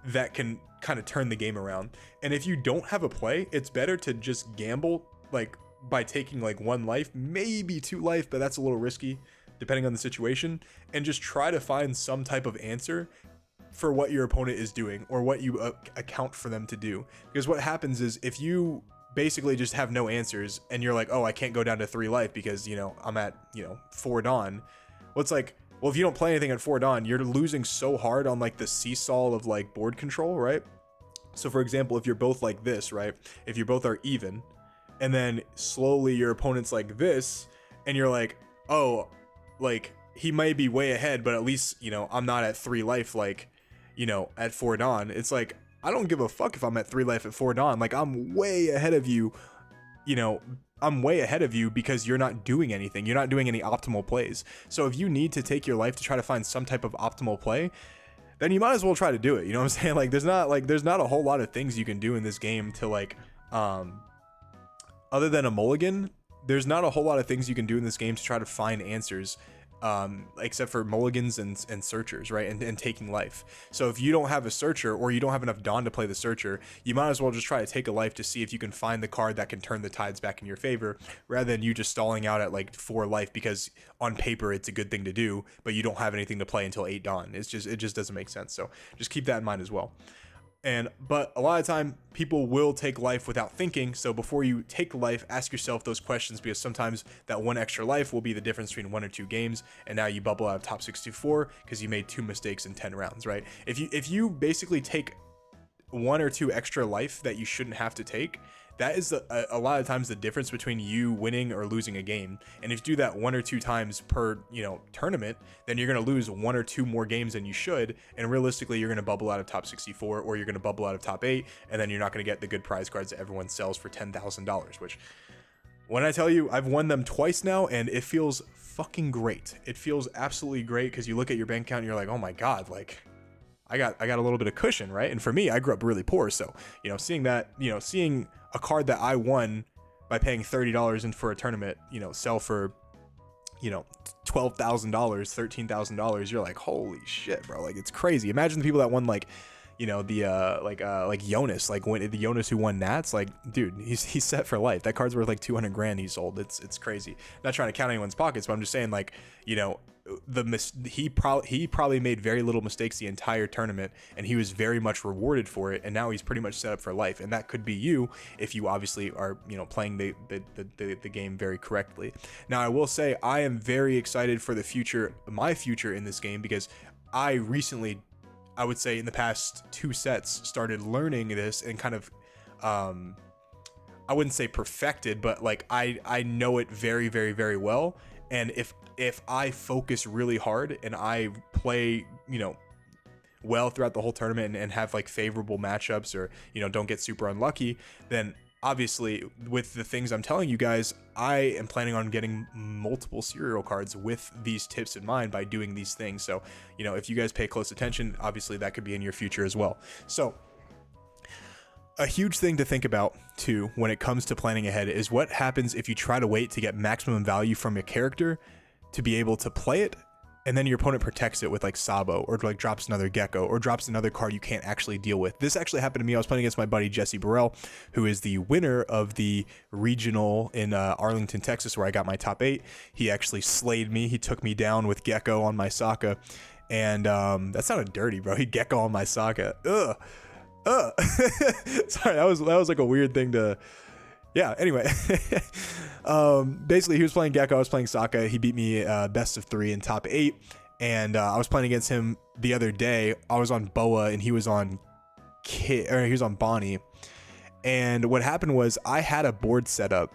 that can kind of turn the game around? And if you don't have a play, it's better to just gamble, like by taking like 1 life, maybe 2 life, but that's a little risky depending on the situation, and just try to find some type of answer for what your opponent is doing, or what you account for them to do. Because what happens is, if you basically just have no answers and you're like, oh, I can't go down to 3 life because, you know, I'm at, you know, 4 Dawn, well, it's like, Well, if you don't play anything at 4 Dawn, you're losing so hard on like the seesaw of like board control, right? So for example, if you're both like this, right? If you both are even, and then slowly your opponent's like this, and you're like, oh, like he might be way ahead, but at least, you know, I'm not at 3 life, like, you know, at 4 Dawn. It's like, I don't give a fuck if I'm at 3 life at 4 Dawn. Like, I'm way ahead of you, you know, I'm way ahead of you because you're not doing anything. You're not doing any optimal plays. So if you need to take your life to try to find some type of optimal play, then you might as well try to do it. You know what I'm saying? Like, there's not a whole lot of things you can do in this game to like, other than a mulligan, there's not a whole lot of things you can do in this game to try to find answers, except for mulligans and searchers, right? And taking life. So if you don't have a searcher, or you don't have enough Dawn to play the searcher, you might as well just try to take a life to see if you can find the card that can turn the tides back in your favor, rather than you just stalling out at like 4 life because on paper it's a good thing to do, but you don't have anything to play until 8 Dawn. It just doesn't make sense. So just keep that in mind as well. But a lot of time people will take life without thinking. So before you take life, ask yourself those questions, because sometimes that 1 extra life will be the difference between 1 or 2 games. And now you bubble out of top 64 because you made 2 mistakes in 10 rounds, right? If you basically take 1 or 2 extra life that you shouldn't have to take, that is a lot of times the difference between you winning or losing a game. And if you do that 1 or 2 times per, you know, tournament, then you're going to lose 1 or 2 more games than you should. And realistically, you're going to bubble out of top 64, or you're going to bubble out of top 8. And then you're not going to get the good prize cards that everyone sells for $10,000, which, when I tell you, I've won them twice now, and it feels fucking great. It feels absolutely great, because you look at your bank account and you're like, oh my God, like, I got a little bit of cushion, right? And for me, I grew up really poor. So, you know, seeing that, you know, seeing a card that I won by paying $30 in for a tournament, you know, sell for, you know, $12,000, $13,000, you're like, holy shit, bro. Like, it's crazy. Imagine the people that won, like, you know, the like Jonas, like when the Jonas who won Nats, like, dude, he's set for life. That card's worth like 200 grand he sold. It's crazy. Not trying to count anyone's pockets, but I'm just saying, like, you know, he probably made very little mistakes the entire tournament, and he was very much rewarded for it, and now he's pretty much set up for life. And that could be you if you obviously are, you know, playing the game very correctly. Now, I will say I am very excited for the future, my future in this game, because I recently, I would say in the past 2 sets, started learning this and kind of, I wouldn't say perfected, but like I know it very, very, very well. And if I focus really hard and I play, you know, well throughout the whole tournament and have like favorable matchups, or, you know, don't get super unlucky, then obviously with the things I'm telling you guys, I am planning on getting multiple serial cards with these tips in mind by doing these things. So, you know, if you guys pay close attention, obviously that could be in your future as well. So a huge thing to think about too when it comes to planning ahead is what happens if you try to wait to get maximum value from a character to be able to play it, and then your opponent protects it with like Sabo, or like drops another Gecko, or drops another card you can't actually deal with. This actually happened to me. I was playing against my buddy Jesse Burrell, who is the winner of the regional in Arlington, Texas, where I got my top 8. He actually slayed me. He took me down with Gecko on my Sokka, and that sounded dirty, bro. He Gecko on my Sokka. Ugh. Sorry, that was like a weird thing to, yeah, anyway. Basically he was playing Gecko, I was playing Sokka. He beat me best of 3 in top 8, and I was playing against him the other day. I was on Boa and he was on he was on Bonnie, and what happened was I had a board set up.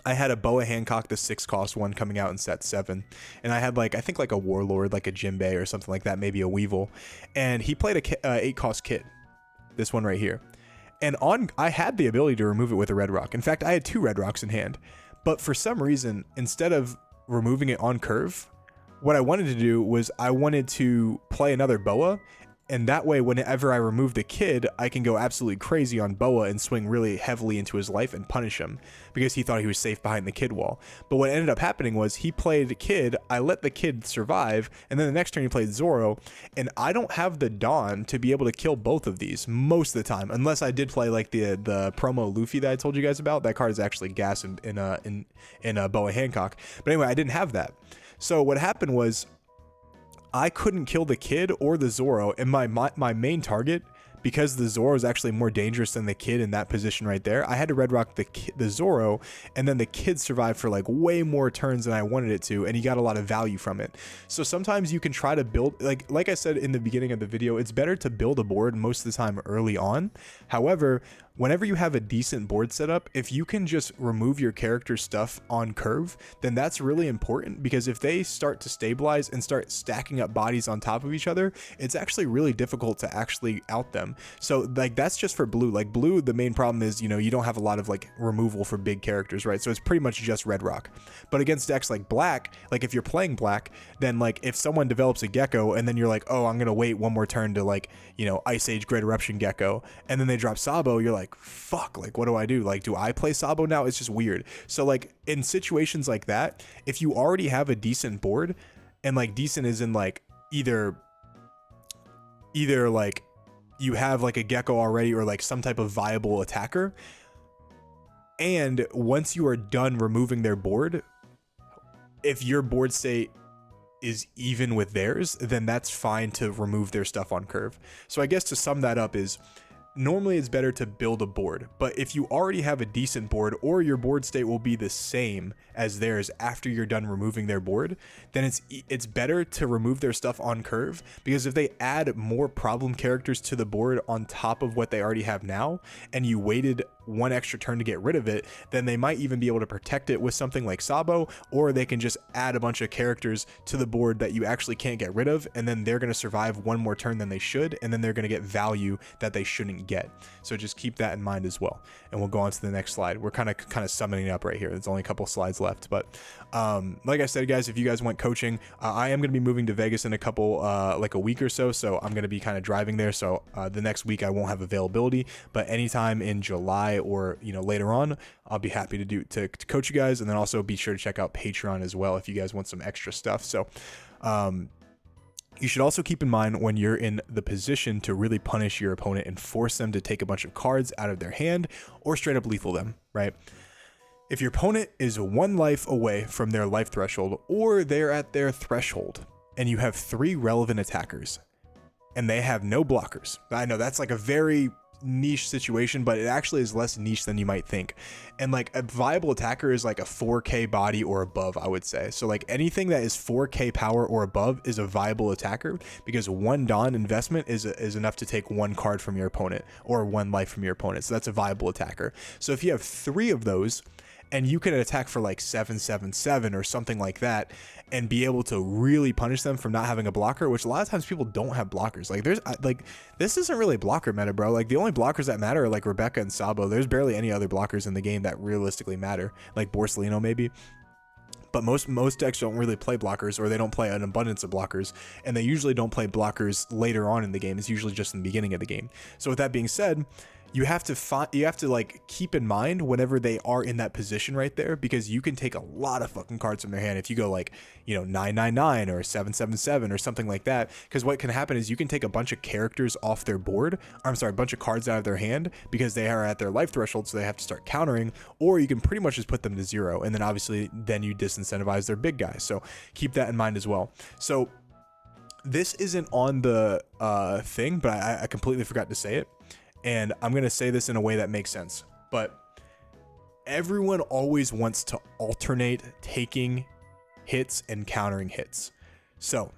I had a Boa Hancock, the 6-cost one, coming out in set 7, and I had like, I think like a Warlord, like a Jinbei or something like that, maybe a Weevil, and he played a 8-cost kit. This one right here. And I had the ability to remove it with a red rock. In fact, I had 2 red rocks in hand. But for some reason, instead of removing it on curve, what I wanted to do was I wanted to play another Boa. And that way, whenever I remove the kid, I can go absolutely crazy on Boa and swing really heavily into his life and punish him, because he thought he was safe behind the kid wall. But what ended up happening was he played the kid, I let the kid survive, and then the next turn he played Zoro, and I don't have the Dawn to be able to kill both of these most of the time, unless I did play like the promo Luffy that I told you guys about. That card is actually gas in Boa Hancock. But anyway, I didn't have that. So what happened was, I couldn't kill the kid or the Zoro, and my main target because the Zoro is actually more dangerous than the kid in that position right there, I had to red rock the Zoro, and then the kid survived for like way more turns than I wanted it to, and he got a lot of value from it. So sometimes you can try to build, like I said in the beginning of the video, it's better to build a board most of the time early on. However, whenever you have a decent board setup, if you can just remove your character's stuff on curve, then that's really important, because if they start to stabilize and start stacking up bodies on top of each other, it's actually really difficult to actually out them. So like that's just for blue. Like blue, the main problem is, you know, you don't have a lot of like removal for big characters, right? So it's pretty much just red rock. But against decks like black, like if you're playing black, then like if someone develops a gecko and then you're like, oh, I'm gonna wait one more turn to like, you know, Ice Age Great Eruption gecko, and then they drop Sabo, you're like, fuck, like what do I do? Like, do I play Sabo now? It's just weird. So like in situations like that, if you already have a decent board, and like decent is in like either like you have like a gecko already or like some type of viable attacker, and once you are done removing their board, if your board state is even with theirs, then that's fine to remove their stuff on curve. So I guess to sum that up is, normally it's better to build a board, but if you already have a decent board, or your board state will be the same as theirs after you're done removing their board, then it's better to remove their stuff on curve, because if they add more problem characters to the board on top of what they already have now, and you waited one extra turn to get rid of it, then they might even be able to protect it with something like Sabo, or they can just add a bunch of characters to the board that you actually can't get rid of, and then they're going to survive one more turn than they should, and then they're going to get value that they shouldn't get. So just keep that in mind as well. And we'll go on to the next slide. We're kind of summing up right here. There's only a couple slides left, but like I said, guys, if you guys want coaching, I am going to be moving to Vegas in a couple like a week or so, I'm going to be kind of driving there. So the next week I won't have availability, but anytime in July or, you know, later on, I'll be happy to coach you guys. And then also be sure to check out Patreon as well if you guys want some extra stuff. So you should also keep in mind when you're in the position to really punish your opponent and force them to take a bunch of cards out of their hand, or straight up lethal them, right? If your opponent is one life away from their life threshold, or they're at their threshold, and you have 3 relevant attackers and they have no blockers. I know that's like a very niche situation, but it actually is less niche than you might think. And like a viable attacker is like a 4K body or above, I would say. So like anything that is 4K power or above is a viable attacker, because 1 Dawn investment is enough to take 1 card from your opponent, or 1 life from your opponent. So that's a viable attacker. So if you have 3 of those, and you can attack for like 777 or something like that, and be able to really punish them from not having a blocker, which a lot of times people don't have blockers. Like there's like, this isn't really blocker meta, bro. Like the only blockers that matter are like Rebecca and Sabo. There's barely any other blockers in the game that realistically matter, like Borsellino maybe. But most decks don't really play blockers, or they don't play an abundance of blockers, and they usually don't play blockers later on in the game. It's usually just in the beginning of the game. So with that being said, you have to like keep in mind whenever they are in that position right there, because you can take a lot of fucking cards from their hand if you go like, you know, 999 or 777 or something like that. Because what can happen is you can take a bunch of characters off their board, or I'm sorry, a bunch of cards out of their hand, because they are at their life threshold, so they have to start countering, or you can pretty much just put them to 0, and then obviously then you disincentivize their big guys. So keep that in mind as well. So this isn't on the thing, but I completely forgot to say it. And I'm going to say this in a way that makes sense, but everyone always wants to alternate taking hits and countering hits. So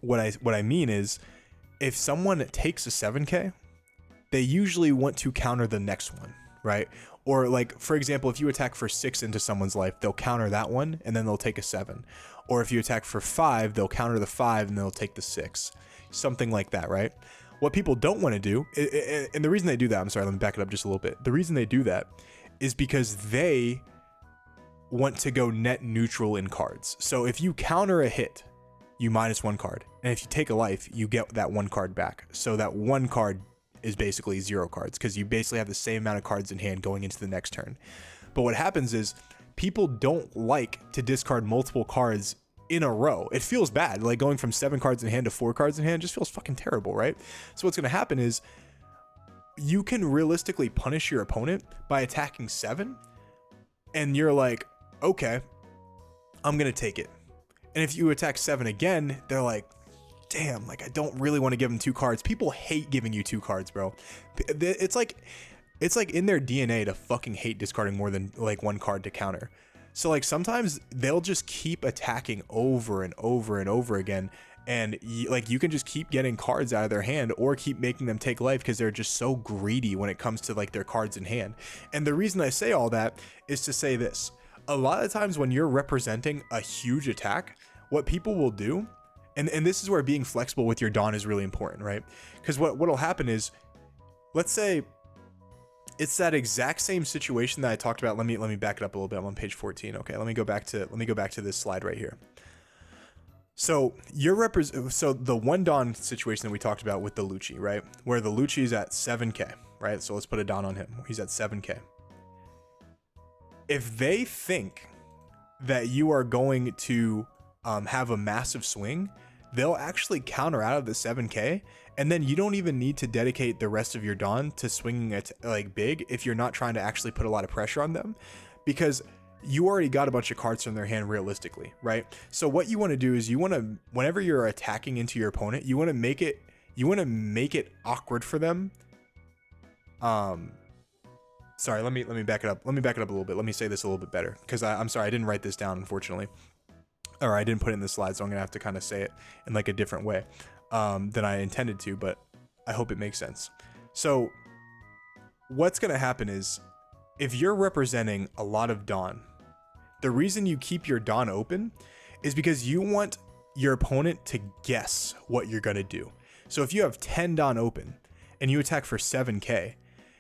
what I mean is, if someone takes a 7K, they usually want to counter the next one, right? Or like, for example, if you attack for 6 into someone's life, they'll counter that one and then they'll take a 7. Or if you attack for 5, they'll counter the 5 and they'll take the 6. Something like that, right? What people don't want to do, and the reason they do that, I'm sorry, let me back it up just a little bit. The reason they do that is because they want to go net neutral in cards. So if you counter a hit, you minus 1 card. And if you take a life, you get that 1 card back. So that 1 card is basically 0 cards, because you basically have the same amount of cards in hand going into the next turn. But what happens is, people don't like to discard multiple cards in a row. It feels bad. Like going from 7 cards in hand to 4 cards in hand just feels fucking terrible, right? So what's going to happen is, you can realistically punish your opponent by attacking 7, and you're like, okay, I'm going to take it. And if you attack 7 again, they're like, damn, like I don't really want to give them 2 cards. People hate giving you 2 cards, bro. It's like in their DNA to fucking hate discarding more than like 1 card to counter. So like sometimes they'll just keep attacking over and over and over again, and you can just keep getting cards out of their hand or keep making them take life because they're just so greedy when it comes to like their cards in hand. And the reason I say all that is to say this: a lot of times when you're representing a huge attack, what people will do, and this is where being flexible with your Dawn is really important, right? Because what'll happen is, let's say it's that exact same situation that I talked about. Let me back it up a little bit. I'm on page 14. Okay, let me go back to this slide right here. So so the 1 Dawn situation that we talked about with the Lucci, right? Where the Lucci is at 7k, right? So let's put a Dawn on him. He's at 7k. If they think that you are going to have a massive swing, they'll actually counter out of the 7k, and then you don't even need to dedicate the rest of your Dawn to swinging it like big if you're not trying to actually put a lot of pressure on them, because you already got a bunch of cards from their hand realistically, right? So what you want to do is whenever you're attacking into your opponent, you want to make it awkward for them. Sorry, let me back it up. Let me back it up a little bit. Let me say this a little bit better, because I'm sorry, I didn't write this down, unfortunately. Or I didn't put it in the slide, so I'm gonna have to kind of say it in like a different way than I intended to, but I hope it makes sense. So what's gonna happen is, if you're representing a lot of Dawn, the reason you keep your Dawn open is because you want your opponent to guess what you're gonna do. So if you have 10 Dawn open and you attack for 7k,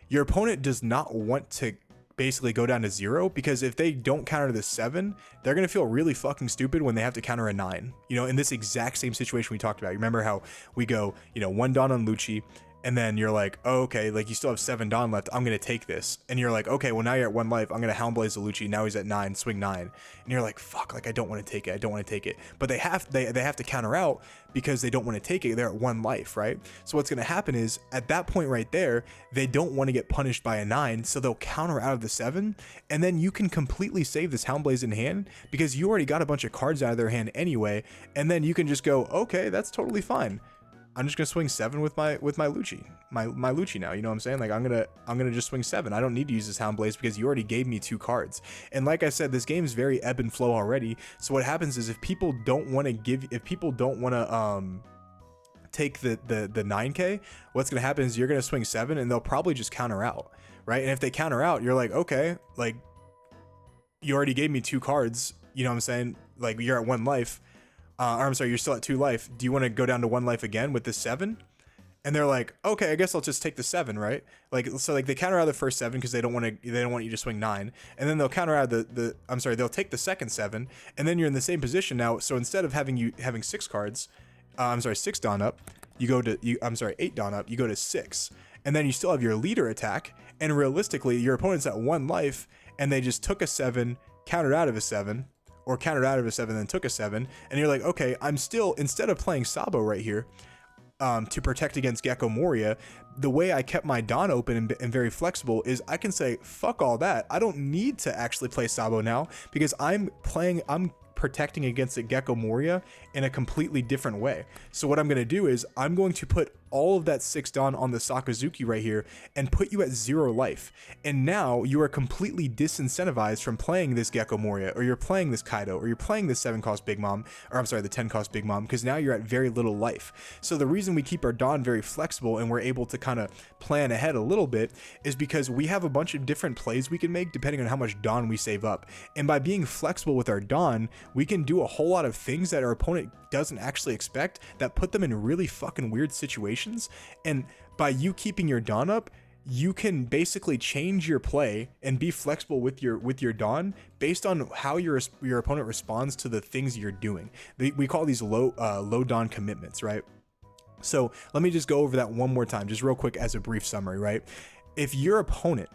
your opponent does not want to basically go down to 0, because if they don't counter the 7, they're gonna feel really fucking stupid when they have to counter a 9. You know, in this exact same situation we talked about. You remember how we go, 1 Dawn on Lucci, and then you're like, oh, okay, like you still have 7 Dawn left, I'm gonna take this. And you're like, okay, well now you're at 1 life, I'm gonna Houndblaze the Lucci, now he's at 9, swing 9. And you're like, fuck, like I don't want to take it, But they have to counter out because they don't want to take it, they're at 1 life, right? So what's gonna happen is, at that point right there, they don't want to get punished by a 9, so they'll counter out of the 7, and then you can completely save this Houndblaze in hand because you already got a bunch of cards out of their hand anyway, and then you can just go, okay, that's totally fine. I'm just gonna swing 7 with my Lucci, my Lucci now. You know what I'm saying? Like I'm gonna just swing 7. I don't need to use this Houndblaze because you already gave me 2 cards. And like I said, this game is very ebb and flow already. So what happens is, if people don't want to take the 9k, what's gonna happen is you're gonna swing 7 and they'll probably just counter out, right? And if they counter out, you're like, okay, like you already gave me 2 cards. You know what I'm saying? Like you're at 1 life. Or I'm sorry, you're still at 2 life. Do you want to go down to 1 life again with this 7? And they're like, okay, I guess I'll just take the 7, right? Like, so like they counter out the first 7 because they don't want you to swing 9, and then they'll counter out they'll take the second 7, and then you're in the same position now. So instead of having 6 cards, 6 Dawn up, you go to 8 Dawn up, you go to 6, and then you still have your leader attack, and realistically, your opponent's at 1 life, and they just took a 7, countered out of a 7. Or countered out of a 7, then took a 7, and you're like, okay, I'm still, instead of playing Sabo right here to protect against Gecko Moria, the way I kept my Dawn open and very flexible is I can say, fuck all that. I don't need to actually play Sabo now because I'm protecting against the Gecko Moria in a completely different way. So what I'm going to do is I'm going to put all of that 6 Dawn on the Sakazuki right here and put you at 0 life. And now you are completely disincentivized from playing this Gecko Moria, or you're playing this Kaido, or you're playing this 7 cost Big Mom, or I'm sorry, the 10 cost Big Mom, because now you're at very little life. So the reason we keep our Dawn very flexible and we're able to kind of plan ahead a little bit is because we have a bunch of different plays we can make depending on how much Dawn we save up. And by being flexible with our Dawn, we can do a whole lot of things that our opponent doesn't actually expect that put them in really fucking weird situations. And by you keeping your Dawn up, you can basically change your play and be flexible with your Dawn based on how your opponent responds to the things you're doing. We call these low Dawn commitments, right? So let me just go over that one more time, just real quick as a brief summary, right? If your opponent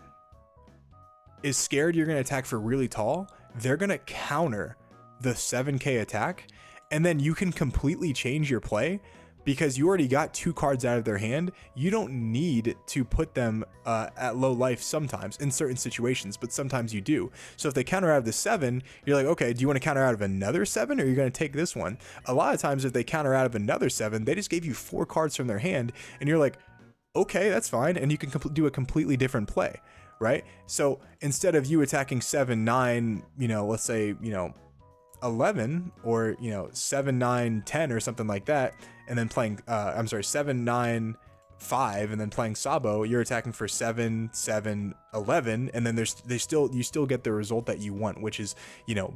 is scared you're going to attack for really tall, they're going to counter the 7k attack, and then you can completely change your play because you already got 2 cards out of their hand. You don't need to put them at low life sometimes in certain situations, but sometimes you do. So if they counter out of the 7, you're like, okay, do you want to counter out of another 7, or are you going to take this one? A lot of times if they counter out of another 7, they just gave you 4 cards from their hand, and you're like, okay, that's fine, and you can do a completely different play, right? So instead of you attacking 7, 9, let's say, 11, or 7, 9, 10 or something like that, and then playing 7, 9, 5, and then playing Sabo, you're attacking for 7, 7, 11, and then you still get the result that you want, which is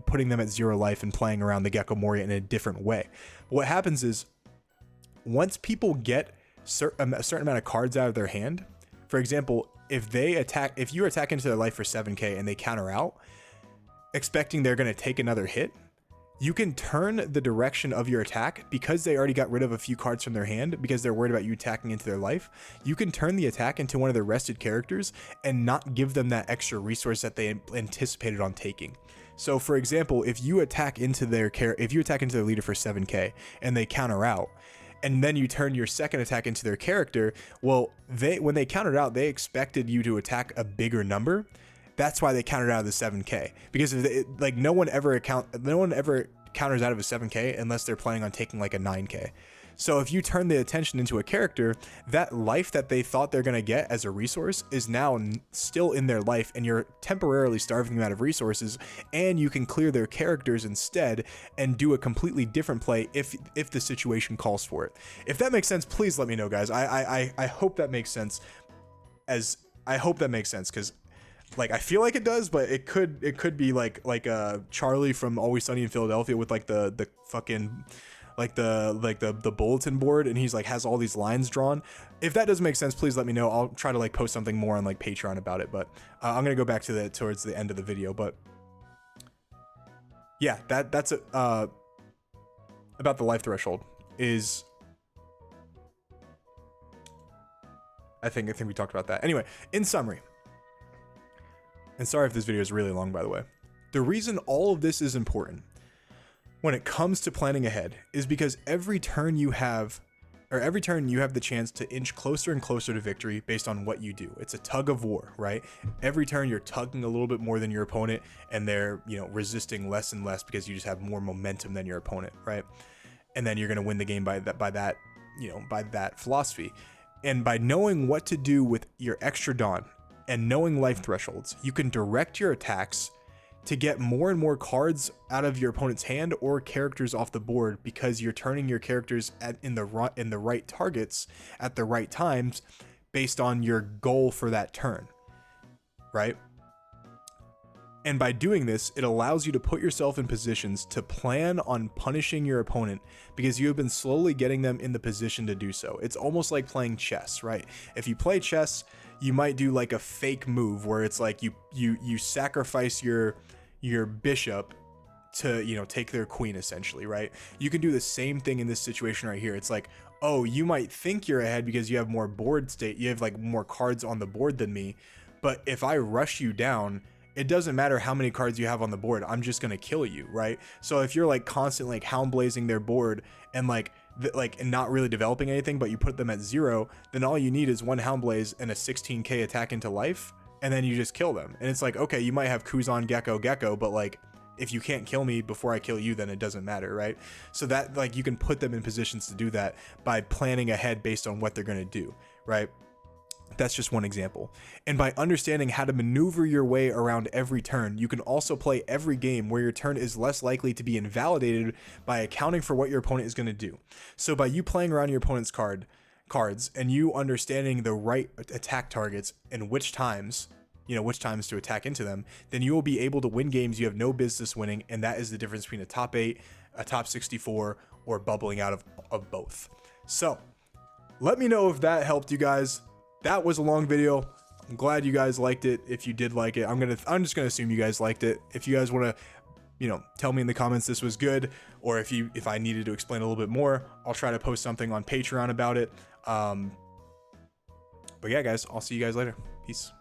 putting them at 0 life and playing around the Gecko Moria in a different way. What happens is, once people get a certain amount of cards out of their hand, for example, if you attack into their life for 7k and they counter out, expecting they're going to take another hit, you can turn the direction of your attack, because they already got rid of a few cards from their hand because they're worried about you attacking into their life. You can turn the attack into one of their rested characters and not give them that extra resource that they anticipated on taking. So for example, if you attack into their leader for 7k and they counter out, and then you turn your second attack into their character, well, when they countered out, they expected you to attack a bigger number. That's why they countered out of the 7k, because no one ever counters out of a 7k unless they're planning on taking like a 9k. So if you turn the attention into a character, that life that they thought they're going to get as a resource is now still in their life, and you're temporarily starving them out of resources, and you can clear their characters instead and do a completely different play if the situation calls for it. If that makes sense, please let me know, guys. I hope that makes sense, because I feel like it does, but it could be like Charlie from Always Sunny in Philadelphia with like the fucking the bulletin board, and he's like has all these lines drawn. If that doesn't make sense, please let me know. I'll try to like post something more on like Patreon about it, but I'm gonna go back to that towards the end of the video. But yeah, that's about the life threshold. Is I think we talked about that. Anyway, in summary, and sorry if this video is really long, by the way, the reason all of this is important when it comes to planning ahead is because every turn you have the chance to inch closer and closer to victory based on what you do. It's a tug of war, right? Every turn you're tugging a little bit more than your opponent, and they're, resisting less and less because you just have more momentum than your opponent, right? And then you're going to win the game by that philosophy. And by knowing what to do with your extra dawn and knowing life thresholds, you can direct your attacks to get more and more cards out of your opponent's hand or characters off the board, because you're turning your characters in the right targets at the right times based on your goal for that turn, right? And by doing this, it allows you to put yourself in positions to plan on punishing your opponent, because you have been slowly getting them in the position to do so. It's almost like playing chess, right? If you play chess, you might do like a fake move where it's like you sacrifice your bishop to take their queen, essentially, right? You can do the same thing in this situation right here. It's like, oh, you might think you're ahead because you have more board state, you have like more cards on the board than me, but if I rush you down, it doesn't matter how many cards you have on the board, I'm just gonna kill you, right? So if you're like constantly like hound blazing their board and and not really developing anything, but you put them at 0, then all you need is one hound blaze and a 16k attack into life, and then you just kill them. And it's like, okay, you might have Kuzan Gecko, but like if you can't kill me before I kill you, then it doesn't matter, right? So that like you can put them in positions to do that by planning ahead based on what they're gonna do, right? That's just one example. And by understanding how to maneuver your way around every turn, you can also play every game where your turn is less likely to be invalidated by accounting for what your opponent is going to do. So by you playing around your opponent's cards and you understanding the right attack targets and which times to attack into them, then you will be able to win games you have no business winning. And that is the difference between a top 8, a top 64, or bubbling out of both. So let me know if that helped you guys. That was a long video. I'm glad you guys liked it. If you did like it, I'm just gonna assume you guys liked it. If you guys want to, tell me in the comments this was good, or if I needed to explain a little bit more, I'll try to post something on Patreon about it. But yeah, guys, I'll see you guys later. Peace.